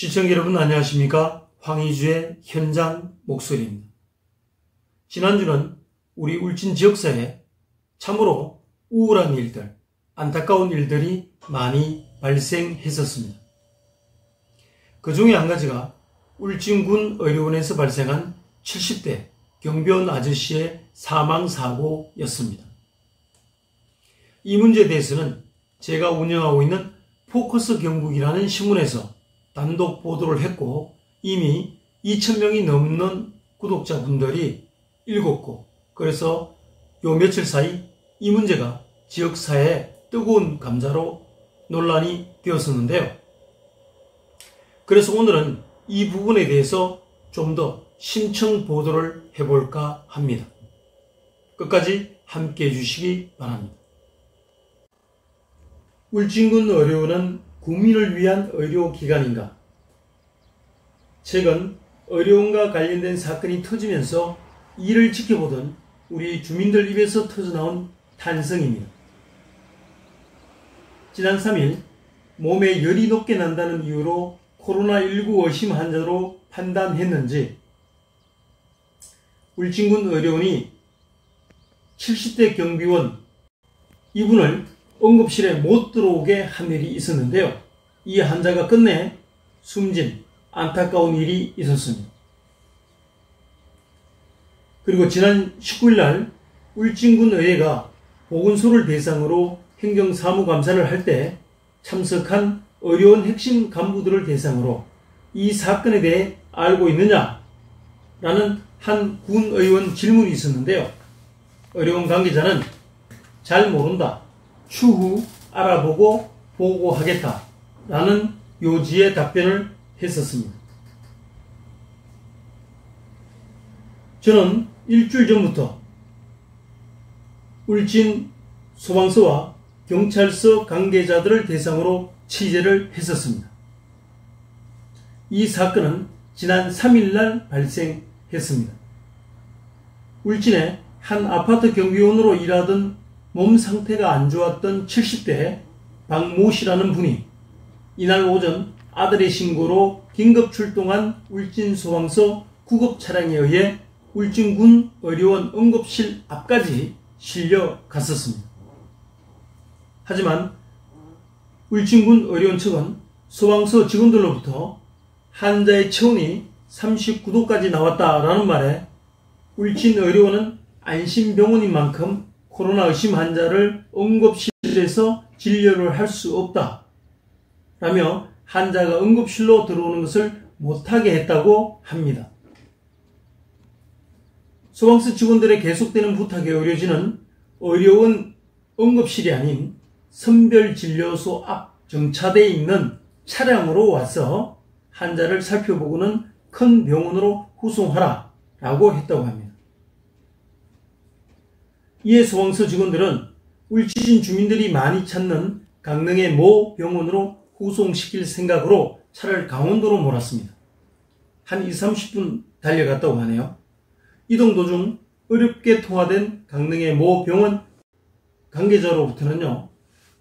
시청자 여러분 안녕하십니까? 황의주의 현장 목소리입니다. 지난주는 우리 울진 지역사회에 참으로 우울한 일들, 안타까운 일들이 많이 발생했었습니다. 그 중에 한 가지가 울진군 의료원에서 발생한 70대 경비원 아저씨의 사망사고였습니다. 이 문제에 대해서는 제가 운영하고 있는 포커스 경북이라는 신문에서 단독 보도를 했고 이미 2,000명이 넘는 구독자분들이 읽었고, 그래서 요 며칠 사이 이 문제가 지역사회에 뜨거운 감자로 논란이 되었었는데요. 그래서 오늘은 이 부분에 대해서 좀 더 심층 보도를 해볼까 합니다. 끝까지 함께 해주시기 바랍니다. 울진군 의료원은 국민을 위한 의료기관인가? 최근 의료원과 관련된 사건이 터지면서 이를 지켜보던 우리 주민들 입에서 터져나온 탄성입니다. 지난 3일 몸에 열이 높게 난다는 이유로 코로나19 의심 환자로 판단했는지 울진군 의료원이 70대 경비원 이분을 응급실에 못 들어오게 한 일이 있었는데요. 이 환자가 끝내 숨진 안타까운 일이 있었습니다. 그리고 지난 19일 날 울진군 의회가 보건소를 대상으로 행정사무감사를 할 때 참석한 의료원 핵심 간부들을 대상으로 이 사건에 대해 알고 있느냐? 라는 한 군의원 질문이 있었는데요. 의료원 관계자는 잘 모른다. 추후 알아보고 보고하겠다. 라는 요지의 답변을 했었습니다. 저는 일주일 전부터 울진 소방서와 경찰서 관계자들을 대상으로 취재를 했었습니다. 이 사건은 지난 3일날 발생했습니다. 울진의 한 아파트 경비원으로 일하던 몸 상태가 안 좋았던 70대 박모 씨라는 분이 이날 오전 아들의 신고로 긴급 출동한 울진 소방서 구급 차량에 의해 울진군 의료원 응급실 앞까지 실려 갔었습니다. 하지만 울진군 의료원 측은 소방서 직원들로부터 환자의 체온이 39도까지 나왔다라는 말에 울진 의료원은 안심병원인 만큼 코로나 의심 환자를 응급실에서 진료를 할 수 없다 라며 환자가 응급실로 들어오는 것을 못하게 했다고 합니다. 소방서 직원들의 계속되는 부탁에 의료진은 의료원 응급실이 아닌 선별진료소 앞 정차되어 있는 차량으로 와서 환자를 살펴보고는 큰 병원으로 후송하라 라고 했다고 합니다. 이에 소방서 직원들은 울진 주민들이 많이 찾는 강릉의 모 병원으로 후송시킬 생각으로 차를 강원도로 몰았습니다. 한 20-30분 달려갔다고 하네요. 이동 도중 어렵게 통화된 강릉의 모 병원 관계자로부터는요,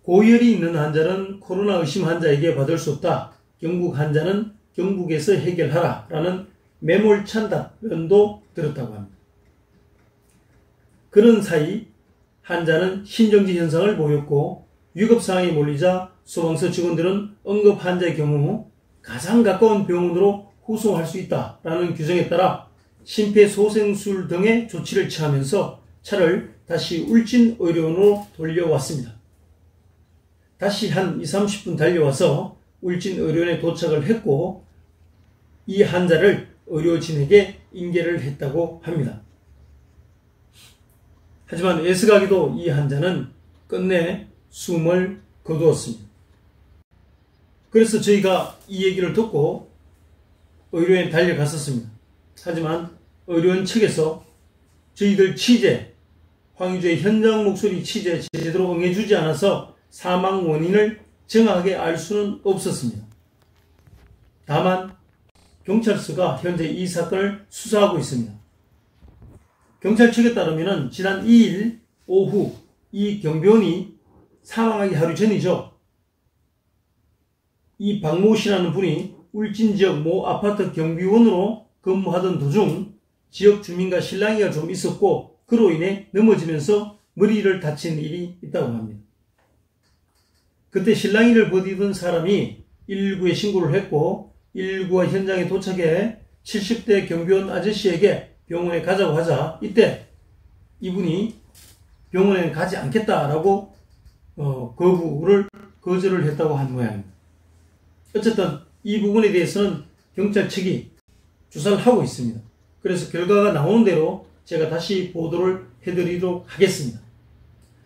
고열이 있는 환자는 코로나 의심 환자에게 받을 수 없다. 경북 환자는 경북에서 해결하라. 라는 매몰찬 답변도 들었다고 합니다. 그런 사이 환자는 신정지 현상을 보였고 위급상황에 몰리자 소방서 직원들은 응급 환자의 경우 가장 가까운 병원으로 후송할 수 있다라는 규정에 따라 심폐소생술 등의 조치를 취하면서 차를 다시 울진 의료원으로 돌려왔습니다. 다시 한 20-30분 달려와서 울진 의료원에 도착을 했고 이 환자를 의료진에게 인계를 했다고 합니다. 하지만 애석하게도 이 환자는 끝내 숨을 거두었습니다. 그래서 저희가 이 얘기를 듣고 의료원에 달려갔었습니다. 하지만 의료원 측에서 저희들 취재, 황의주의 현장 목소리 취재 제대로 응해주지 않아서 사망 원인을 정확하게 알 수는 없었습니다. 다만 경찰서가 현재 이 사건을 수사하고 있습니다. 경찰 측에 따르면 지난 2일 오후 이 경비원이 사망하기 하루 전이죠. 이 박모 씨라는 분이 울진 지역 모 아파트 경비원으로 근무하던 도중 지역 주민과 실랑이가 좀 있었고 그로 인해 넘어지면서 머리를 다친 일이 있다고 합니다. 그때 실랑이를 버티던 사람이 119에 신고를 했고 119가 현장에 도착해 70대 경비원 아저씨에게 병원에 가자고 하자 이때 이분이 병원에 가지 않겠다라고 거절을 했다고 한 모양입니다. 어쨌든 이 부분에 대해서는 경찰 측이 조사를 하고 있습니다. 그래서 결과가 나오는 대로 제가 다시 보도를 해드리도록 하겠습니다.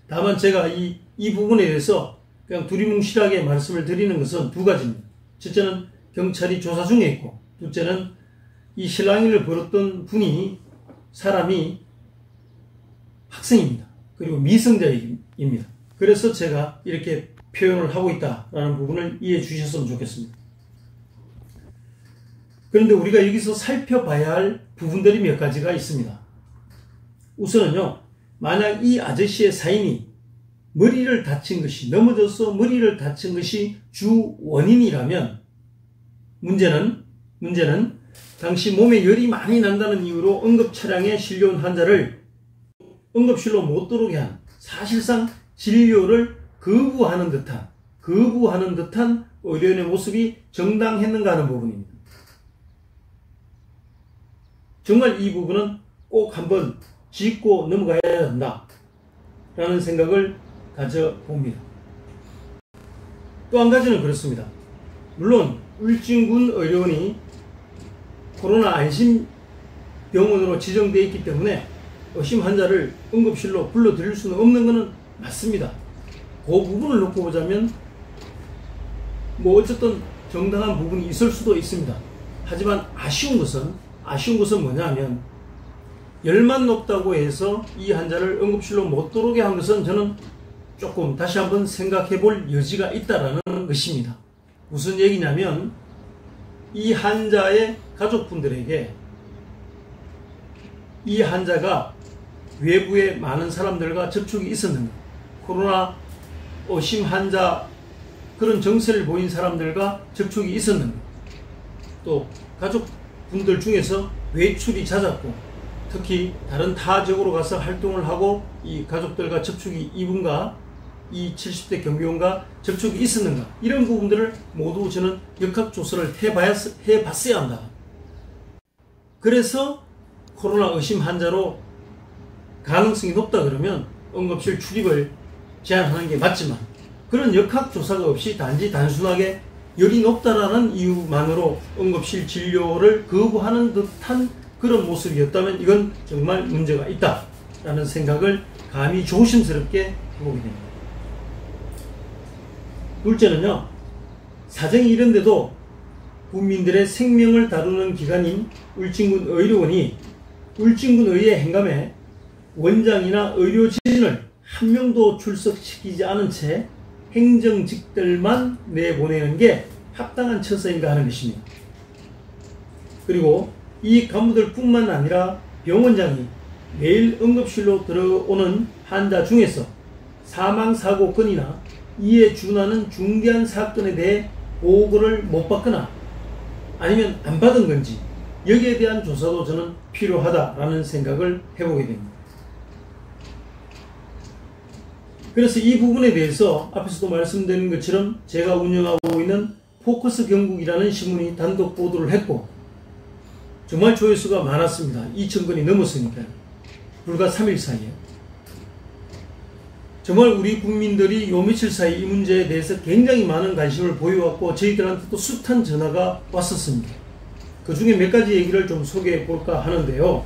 다만 제가 이 부분에 대해서 그냥 두리뭉실하게 말씀을 드리는 것은 두 가지입니다. 첫째는 경찰이 조사 중에 있고 둘째는 이 실랑이를 벌였던 사람이 학생입니다. 그리고 미성자입니다. 그래서 제가 이렇게 표현을 하고 있다라는 부분을 이해해 주셨으면 좋겠습니다. 그런데 우리가 여기서 살펴봐야 할 부분들이 몇 가지가 있습니다. 우선은요, 만약 이 아저씨의 사인이 머리를 다친 것이, 넘어져서 머리를 다친 것이 주 원인이라면 문제는 당시 몸에 열이 많이 난다는 이유로 응급차량에 실려온 환자를 응급실로 못 들어오게 한, 사실상 진료를 거부하는 듯한 의료인의 모습이 정당했는가 하는 부분입니다. 정말 이 부분은 꼭 한번 짚고 넘어가야 한다 라는 생각을 가져봅니다. 또 한 가지는 그렇습니다. 물론 울진군 의료원이 코로나 안심병원으로 지정되어 있기 때문에 의심 환자를 응급실로 불러들일 수는 없는 것은 맞습니다. 그 부분을 놓고 보자면 어쨌든 정당한 부분이 있을 수도 있습니다. 하지만 아쉬운 것은 뭐냐 하면 열만 높다고 해서 이 환자를 응급실로 못 들어오게 한 것은 저는 조금 다시 한번 생각해 볼 여지가 있다라는 것입니다. 무슨 얘기냐면 이 환자의 가족분들에게 이 환자가 외부에 많은 사람들과 접촉이 있었는가, 코로나 의심 환자 그런 증세를 보인 사람들과 접촉이 있었는가, 또 가족분들 중에서 외출이 잦았고 특히 다른 타 지역으로 가서 활동을 하고 이 가족들과 접촉이 이분과 이 70대 경비원과 접촉이 있었는가, 이런 부분들을 모두 저는 역학조사를 해봤어야 한다. 그래서 코로나 의심 환자로 가능성이 높다 그러면 응급실 출입을 제한하는 게 맞지만 그런 역학조사가 없이 단순하게 열이 높다라는 이유만으로 응급실 진료를 거부하는 듯한 그런 모습이었다면 이건 정말 문제가 있다라는 생각을 감히 조심스럽게 해보게 됩니다. 둘째는요, 사정이 이런데도 국민들의 생명을 다루는 기관인 울진군 의료원이 울진군 의회 행감에 원장이나 의료진을 한 명도 출석시키지 않은 채 행정직들만 내보내는 게 합당한 처사인가 하는 것입니다. 그리고 이 간부들 뿐만 아니라 병원장이 매일 응급실로 들어오는 환자 중에서 사망사고 건이나 이에 준하는 중대한 사건에 대해 보고를 못 받거나 아니면 안 받은 건지 여기에 대한 조사도 저는 필요하다라는 생각을 해보게 됩니다. 그래서 이 부분에 대해서 앞에서도 말씀드린 것처럼 제가 운영하고 있는 포커스 경북이라는 신문이 단독 보도를 했고 정말 조회수가 많았습니다. 2,000건이 넘었으니까요. 불과 3일 사이에. 정말 우리 국민들이 요 며칠 사이 이 문제에 대해서 굉장히 많은 관심을 보여왔고 저희들한테 또 숱한 전화가 왔었습니다. 그 중에 몇 가지 얘기를 좀 소개해 볼까 하는데요.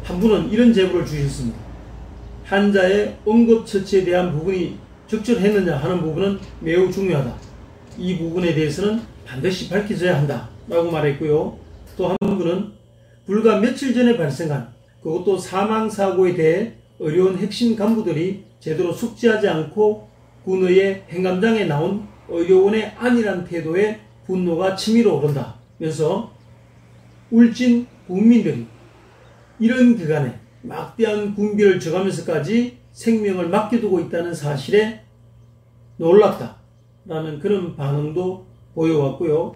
한 분은 이런 제보를 주셨습니다. 환자의 응급처치에 대한 부분이 적절했느냐 하는 부분은 매우 중요하다. 이 부분에 대해서는 반드시 밝혀져야 한다 라고 말했고요. 또 한 분은 불과 며칠 전에 발생한 그것도 사망사고에 대해 의료원 핵심 간부들이 제대로 숙지하지 않고 군의회 행감장에 나온 의료원의 안일한 태도에 분노가 치밀어 오른다면서 울진 국민들이 이런 기간에 막대한 군비를 져가면서까지 생명을 맡겨두고 있다는 사실에 놀랍다라는 그런 반응도 보여왔고요.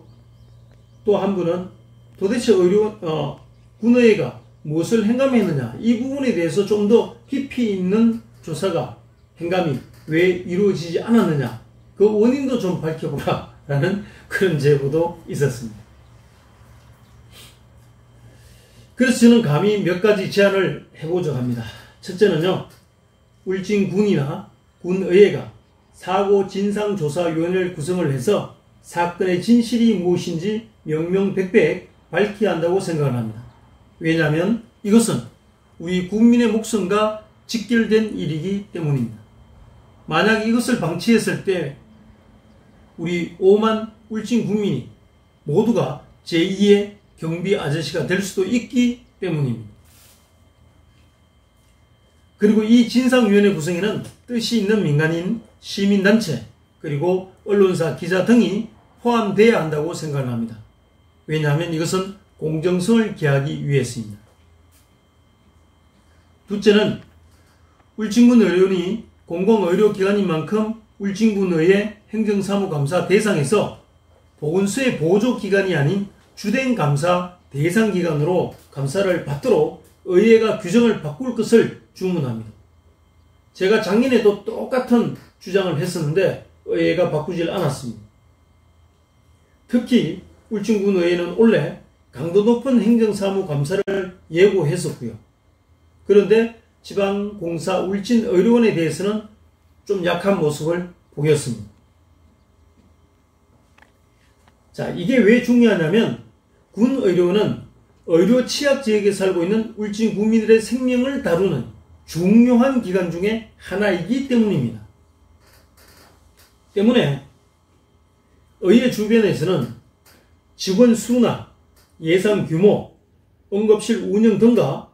또 한 분은 도대체 군의회가 무엇을 행감했느냐, 이 부분에 대해서 좀 더 깊이 있는 조사가 행감이 왜 이루어지지 않았느냐, 그 원인도 좀 밝혀보라 라는 그런 제보도 있었습니다. 그래서 저는 감히 몇 가지 제안을 해보자고 합니다. 첫째는요, 울진군이나 군의회가 사고 진상조사위원회를 구성을 해서 사건의 진실이 무엇인지 명명백백 밝혀야 한다고 생각을 합니다. 왜냐하면 이것은 우리 국민의 목숨과 직결된 일이기 때문입니다. 만약 이것을 방치했을 때 우리 5만 울진 국민이 모두가 제2의 경비 아저씨가 될 수도 있기 때문입니다. 그리고 이 진상위원회 구성에는 뜻이 있는 민간인, 시민단체, 그리고 언론사, 기자 등이 포함되어야 한다고 생각을 합니다. 왜냐하면 이것은 공정성을 기하기 위해서입니다. 둘째는 울진군 의료원이 공공의료기관인 만큼 울진군의회 행정사무감사 대상에서 보건소의 보조기관이 아닌 주된 감사 대상기관으로 감사를 받도록 의회가 규정을 바꿀 것을 주문합니다. 제가 작년에도 똑같은 주장을 했었는데 의회가 바꾸질 않았습니다. 특히 울진군 의회는 원래 강도 높은 행정사무감사를 예고했었고요. 그런데 지방공사 울진의료원에 대해서는 좀 약한 모습을 보였습니다. 자, 이게 왜 중요하냐면 군의료원은 의료 취약지역에 살고 있는 울진 국민들의 생명을 다루는 중요한 기관 중에 하나이기 때문입니다. 때문에 의회 주변에서는 직원 수나 예산 규모, 응급실 운영 등과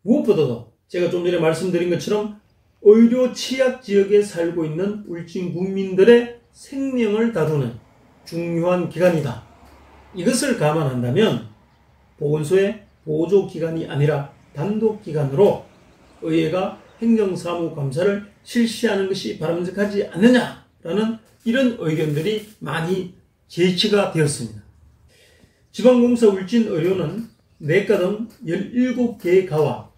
무엇보다도 제가 좀 전에 말씀드린 것처럼 의료 취약지역에 살고 있는 울진 국민들의 생명을 다루는 중요한 기관이다. 이것을 감안한다면 보건소의 보조기관이 아니라 단독기관으로 의회가 행정사무감사를 실시하는 것이 바람직하지 않느냐라는 이런 의견들이 많이 제시가 되었습니다. 지방공사 울진의료는 내과 등 17개의 가와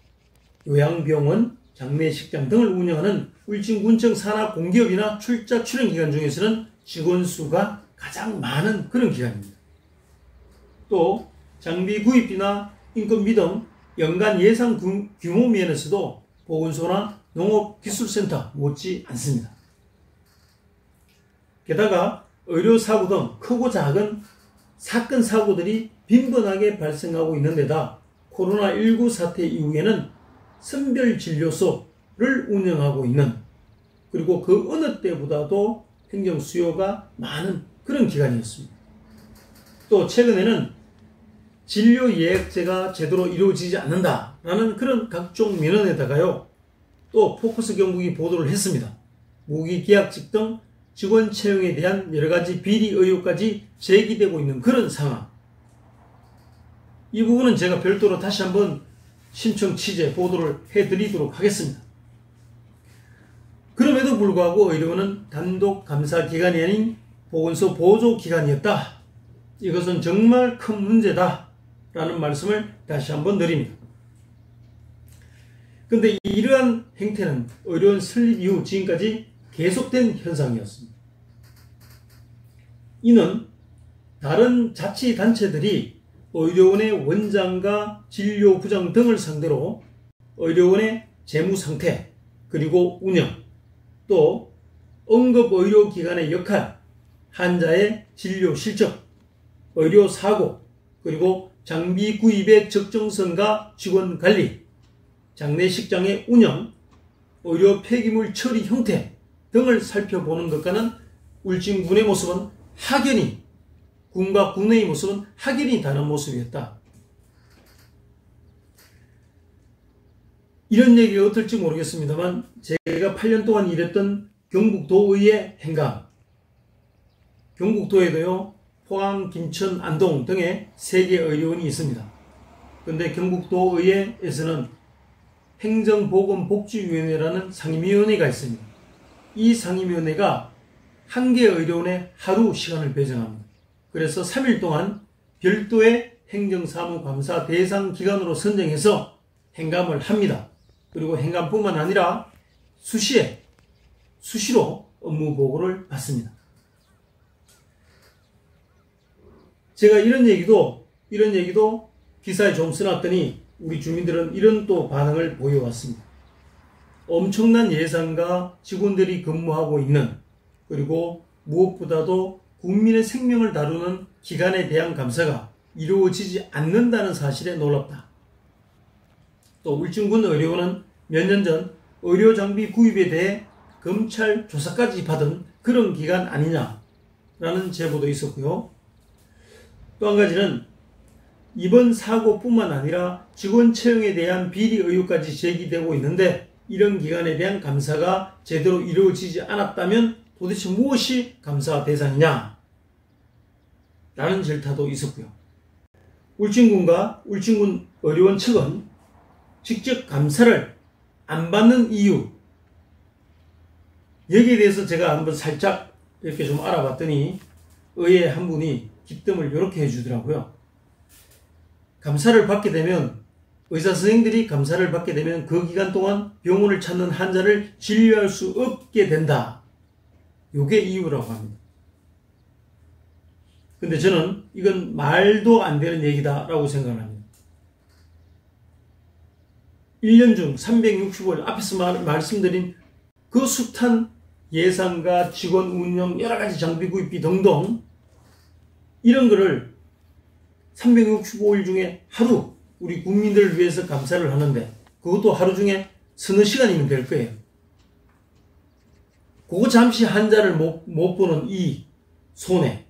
요양병원, 장례식장 등을 운영하는 울진군청 산하 공기업이나 출자 출연기관 중에서는 직원 수가 가장 많은 그런 기관입니다. 또 장비 구입비나 인건비 등 연간 예산 규모 면에서도 보건소나 농업기술센터 못지 않습니다. 게다가 의료사고 등 크고 작은 사건 사고들이 빈번하게 발생하고 있는 데다 코로나19 사태 이후에는 선별진료소를 운영하고 있는, 그리고 그 어느 때보다도 행정 수요가 많은 그런 기관이었습니다. 또 최근에는 진료 예약제가 제대로 이루어지지 않는다라는 그런 각종 민원에다가요, 또 포커스 경북이 보도를 했습니다. 무기계약직 등 직원 채용에 대한 여러가지 비리 의혹까지 제기되고 있는 그런 상황. 이 부분은 제가 별도로 다시 한번 신청 취재 보도를 해드리도록 하겠습니다. 그럼에도 불구하고 의료원은 단독 감사기관이 아닌 보건소 보조기관이었다. 이것은 정말 큰 문제다 라는 말씀을 다시 한번 드립니다. 그런데 이러한 행태는 의료원 설립 이후 지금까지 계속된 현상이었습니다. 이는 다른 자치단체들이 의료원의 원장과 진료부장 등을 상대로 의료원의 재무상태, 그리고 운영, 또 응급의료기관의 역할, 환자의 진료 실적, 의료사고, 그리고 장비 구입의 적정성과 직원 관리, 장례식장의 운영, 의료 폐기물 처리 형태 등을 살펴보는 것과는 울진군의 모습은 확연히, 군과 군의 모습은 확연히 다른 모습이었다. 이런 얘기가 어떨지 모르겠습니다만 제가 8년 동안 일했던 경북도의회 행감, 경북도에도요 포항, 김천, 안동 등의 3개 의료원이 있습니다. 그런데 경북도의회에서는 행정보건복지위원회라는 상임위원회가 있습니다. 이 상임위원회가 한 개 의료원에 하루 시간을 배정합니다. 그래서 3일 동안 별도의 행정사무감사 대상 기관으로 선정해서 행감을 합니다. 그리고 행감뿐만 아니라 수시로 업무 보고를 받습니다. 제가 이런 얘기도 기사에 좀 써놨더니 우리 주민들은 이런 또 반응을 보여왔습니다. 엄청난 예산과 직원들이 근무하고 있는, 그리고 무엇보다도 국민의 생명을 다루는 기관에 대한 감사가 이루어지지 않는다는 사실에 놀랍다. 또 울진군 의료원은 몇 년 전 의료장비 구입에 대해 검찰 조사까지 받은 그런 기관 아니냐라는 제보도 있었고요. 또 한 가지는 이번 사고뿐만 아니라 직원 채용에 대한 비리 의혹까지 제기되고 있는데 이런 기관에 대한 감사가 제대로 이루어지지 않았다면 도대체 무엇이 감사 대상이냐? 라는 질타도 있었고요. 울진군과 울진군 의료원 측은 직접 감사를 안 받는 이유, 여기에 대해서 제가 한번 살짝 이렇게 좀 알아봤더니 의회 한 분이 기뜸을 이렇게 해주더라고요. 감사를 받게 되면, 의사 선생님들이 감사를 받게 되면 그 기간 동안 병원을 찾는 환자를 진료할 수 없게 된다. 요게 이유라고 합니다. 근데 저는 이건 말도 안 되는 얘기다라고 생각을 합니다. 1년 중 365일 앞에서 말씀드린 그 숱한 예산과 직원 운영, 여러가지 장비 구입비 등등 이런 거를 365일 중에 하루 우리 국민들을 위해서 감사를 하는데 그것도 하루 중에 서너 시간이면 될 거예요. 그거 잠시 환자를 못 보는 이 손해,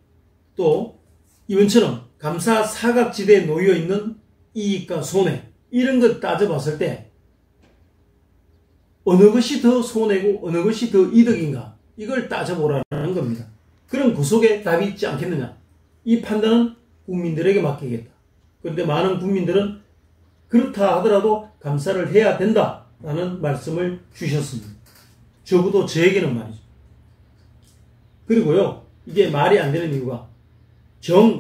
또 이번처럼 감사 사각지대에 놓여 있는 이익과 손해, 이런 것 따져봤을 때 어느 것이 더 손해고 어느 것이 더 이득인가, 이걸 따져보라는 겁니다. 그럼 그 속에 답이 있지 않겠느냐. 이 판단은 국민들에게 맡기겠다. 그런데 많은 국민들은 그렇다 하더라도 감사를 해야 된다라는 말씀을 주셨습니다. 적어도 저에게는 말이죠. 그리고요, 이게 말이 안 되는 이유가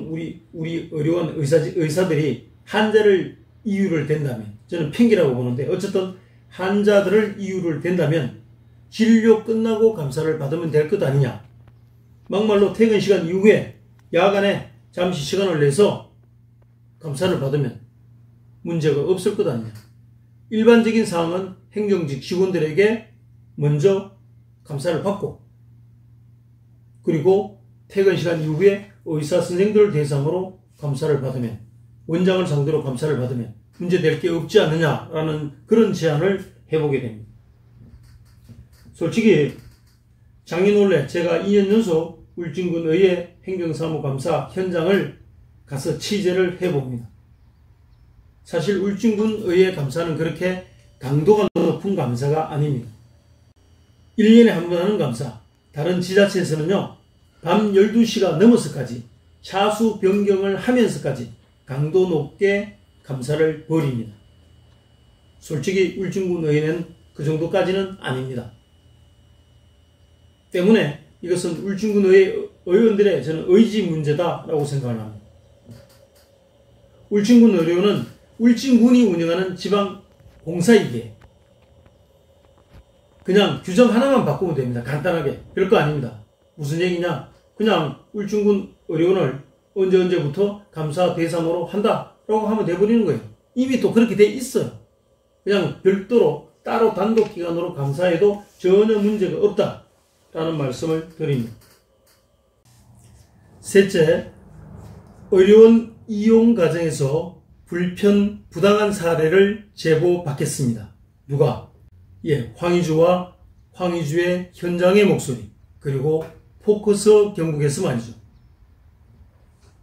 우리 의료원 의사들이 환자를 이유를 댄다면, 저는 핑계라고 보는데 어쨌든 환자들을 이유를 댄다면 진료 끝나고 감사를 받으면 될 것 아니냐. 막말로 퇴근 시간 이후에 야간에 잠시 시간을 내서 감사를 받으면 문제가 없을 것 아니냐. 일반적인 상황은 행정직 직원들에게 먼저 감사를 받고, 그리고 퇴근 시간 이후에 의사 선생님들을 대상으로 감사를 받으면, 원장을 상대로 감사를 받으면 문제될 게 없지 않느냐라는 그런 제안을 해보게 됩니다. 솔직히 장인올래 제가 2년 연속 울진군 의회 행정사무감사 현장을 가서 취재를 해봅니다. 사실 울진군 의회 감사는 그렇게 강도가 높은 감사가 아닙니다. 1년에 한 번 하는 감사, 다른 지자체에서는요 밤 12시가 넘어서까지 차수 변경을 하면서까지 강도 높게 감사를 벌입니다. 솔직히 울진군 의회는 그 정도까지는 아닙니다. 때문에 이것은 울진군 의회 의원들의 저는 의지 문제다라고 생각을 합니다. 울진군 의료원은 울진군이 운영하는 지방 공사이기에 그냥 규정 하나만 바꾸면 됩니다. 간단하게. 별거 아닙니다. 무슨 얘기냐? 그냥 울진군 의료원을 언제부터 감사 대상으로 한다라고 하면 돼버리는 거예요. 이미 또 그렇게 돼 있어요. 그냥 별도로 따로 단독기관으로 감사해도 전혀 문제가 없다라는 말씀을 드립니다. 셋째, 의료원 이용 과정에서 불편, 부당한 사례를 제보받겠습니다. 누가? 황의주와 황의주의 현장의 목소리, 그리고 포커스 경북에서 말이죠.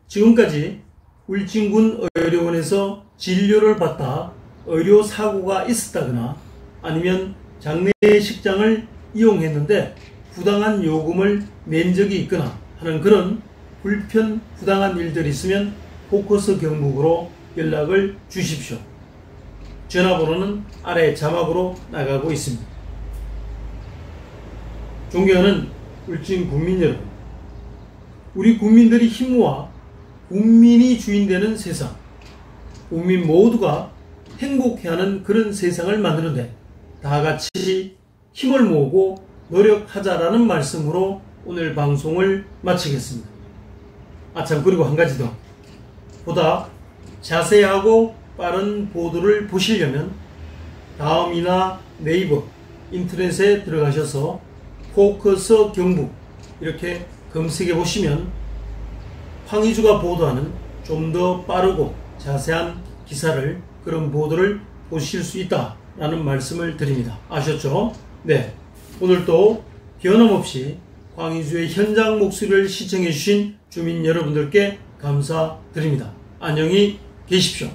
지금까지 울진군 의료원에서 진료를 받다 의료사고가 있었다거나 아니면 장례식장을 이용했는데 부당한 요금을 낸 적이 있거나 하는 그런 불편, 부당한 일들이 있으면 포커스 경북으로 연락을 주십시오. 전화번호는 아래 자막으로 나가고 있습니다. 존경하는 울진 국민 여러분, 우리 국민들이 힘 모아 국민이 주인되는 세상, 국민 모두가 행복해하는 그런 세상을 만드는데 다 같이 힘을 모으고 노력하자라는 말씀으로 오늘 방송을 마치겠습니다. 참, 그리고 한 가지 더. 보다 자세하고 빠른 보도를 보시려면 다음이나 네이버, 인터넷에 들어가셔서 포커스 경북 이렇게 검색해 보시면 황희주가 보도하는 좀 더 빠르고 자세한 기사를, 그런 보도를 보실 수 있다라는 말씀을 드립니다. 아셨죠? 네. 오늘도 변함없이 황희주의 현장 목소리를 시청해 주신 주민 여러분들께 감사드립니다. 안녕히 계십시오.